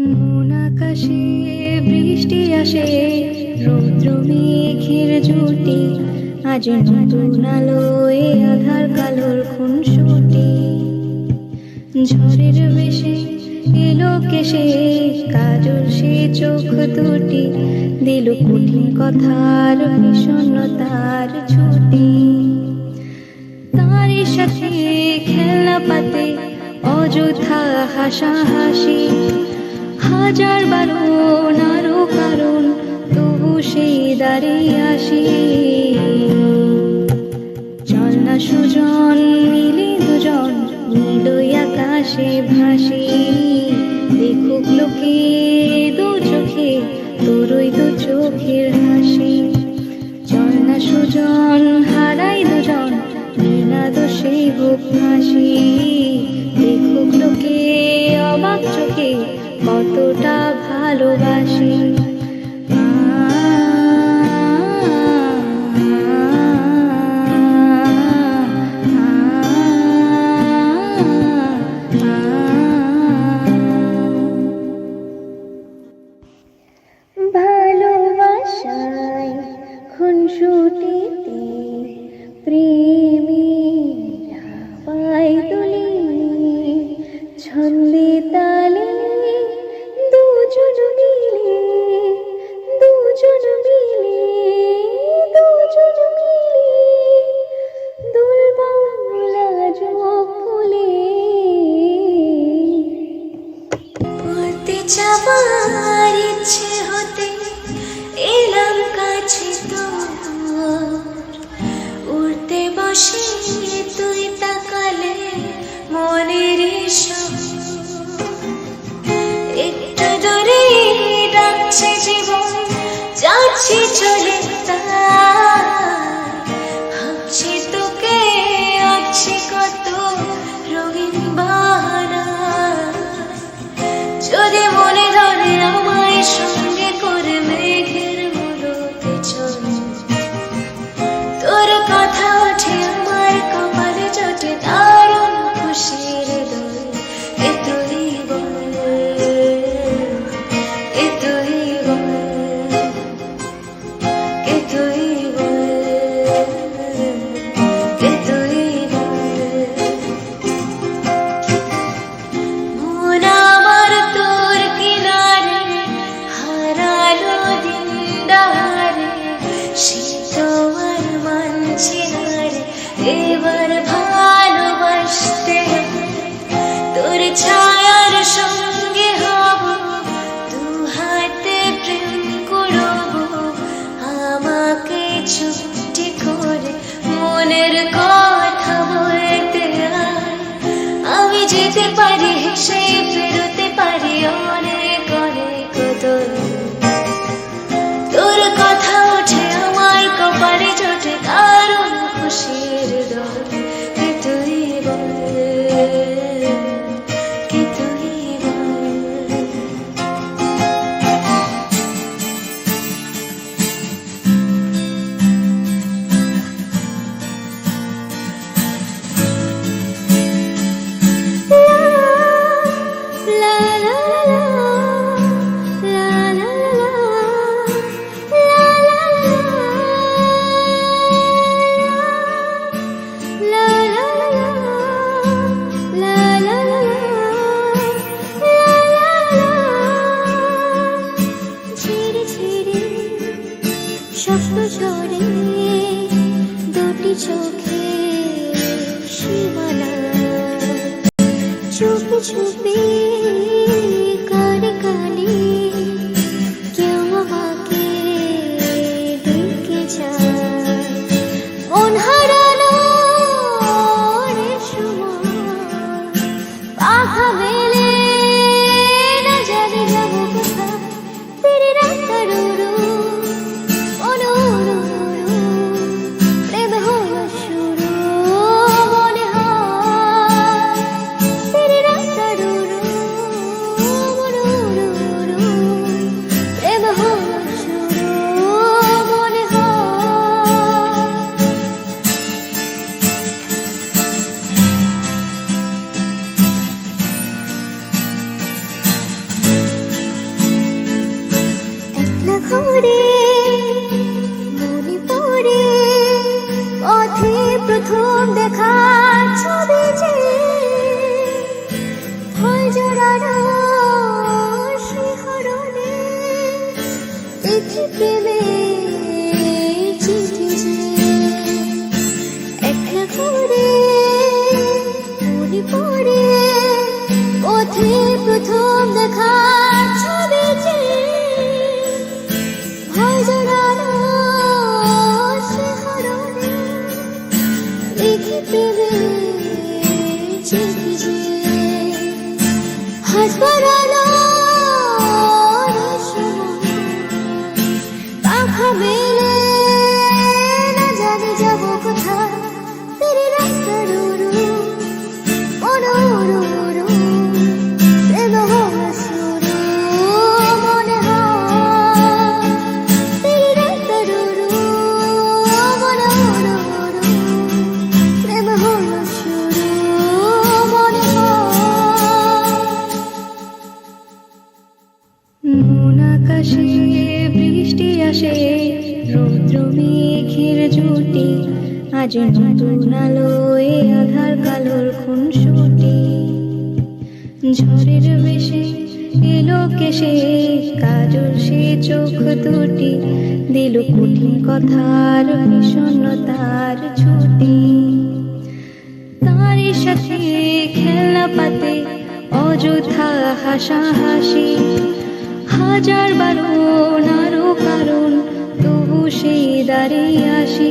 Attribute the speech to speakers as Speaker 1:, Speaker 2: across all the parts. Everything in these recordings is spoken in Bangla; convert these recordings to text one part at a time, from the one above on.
Speaker 1: মন আকাশে বৃষ্টি আসে, রৌদ্র মেঘের জুটি, আজ নতুন আলোয় আধার কালোর খুনসুটি। ঝড়ের বেশে এলো কেশে, কাজল সে চোখ দুটি, দিল কঠিন কথার বিষণ্ণতার ছুটি। তার সাথে খেলনা পাতে অযথা হাসাহাসি, হাজার বারণ আরো কারণ, তবু সেই দাঁড়িয়ে আসি। চল না সুজন মিলে দুজন, নীলই আকাশে ভাসি, দেখুক লোকে দু চোখে তোরই দু চোখের হাসি। চল না সুজন হারাই দুজন, বিনা দোষে হোক ফাঁসি, দেখুক লোকে অবাক চোখে কতটা ভালোবাসি। ভালোবাসায় খুনসুটিতে প্রেমীরা পায় তুলি, ছন্দে তালে দুজন মিলে, দুজন মিলে, দুজন মিলে দুলবাউলা যোগ ফুলে। উড়তে যাবার ইচ্ছে হতে এলাম কাছে তোর, উড়তে বসে তুই তাকালে মনের একটু দূরে ডাকছে জীবন, যাচ্ছি চলে ভাবছি তোকে, আঁকছি কত রঙিন বাহানা। যদি মনে ধরে আমায় সঙ্গে করে মেঘের মুলুকে চল, তোর কথা ওঠে আমার কপালে জোটে দারুণ খুশির দোল। এ তুই বল, এ তুই বল, এ তুই বল, এ তুই বল। মন আমার তোর কিনারে হারালো দিন দাহারে, সে তো আর মানছি না রে এবার ভালোবাসতে। তোর ছায়ার সঙ্গে হব, দু হাতে প্রেম করব, আমাকে চুপটি করে মনের কথা বলতে আয়। আমি যেতে পারি হেসে, ফেরোতে পারি অনেক অনেক দূর। তোর কথা ওঠে আমার কপালে জোটে দারুণ খুশির দোল। কে তুই বল, কে তুই বল। লা লা লা লা লা লা লা লা লা ঝিরে ঝিরে স্বপ্ন ঝরে দুটি চোখে সীমানা, চুপি চুপি কানে কানে কেউ আমাকে ডেকে যায়। মন হারানোর সময় পাখা মেলে না জানি যাব কোথায়, ফিরে রাতারুরু অনুরু প্রেম হলো শুরু। মনে হয় ফিরে রাতারুরু ঘুরে মনে পড়ে পথে প্রথম দেখা ছবি যে ভয় জড়ানো শিহরণে দেখি প্রেমে চিঠি যে একলা ঘুরে মনে পড়ে পথে প্রথম দেখা ছবি যে ভয় জড়ানো শিহরণে দেখি প্রেমে চিঠি যে হাত বাড়ানো পাখা মেলে না জানি যাব কোথায় তেরে রাস্তা রুরু মনোরু প্রেম হওয়া শুরু মনে হয় তেরে রাস্তা রুরু মনোরু প্রেম হওয়া শুরু মনে হয় মন আকাশে বৃষ্টি আসে রৌদ্র মেঘের জুটি আজ নতুন আলোয় আধার কালোর খুনসুটি ঝড়ের বেশে এলো কেশে কাজল সে চোখ দুটি দিল কঠিন কথার বিষণ্ণতার ছুটি তারই সাথে খেলনা পাতে অযথা হাসাহাসি হাজার বারণ আরো কারণ তবু সেই দাঁড়িয়ে আসি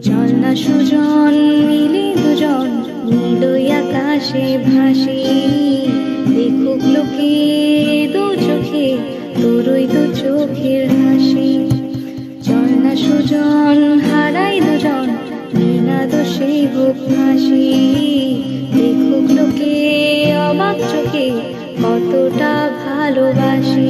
Speaker 1: চল না সুজন মিলে দুজন নীলই আকাশে ভাসি দেখুক লোকে দু চোখে তোরই দু চোখের হাসি চল না সুজন হারাই দুজন বিনা দোষে হোক হাসি দেখুক লোকে অবাক চোখে কতটা ভালোবাসি।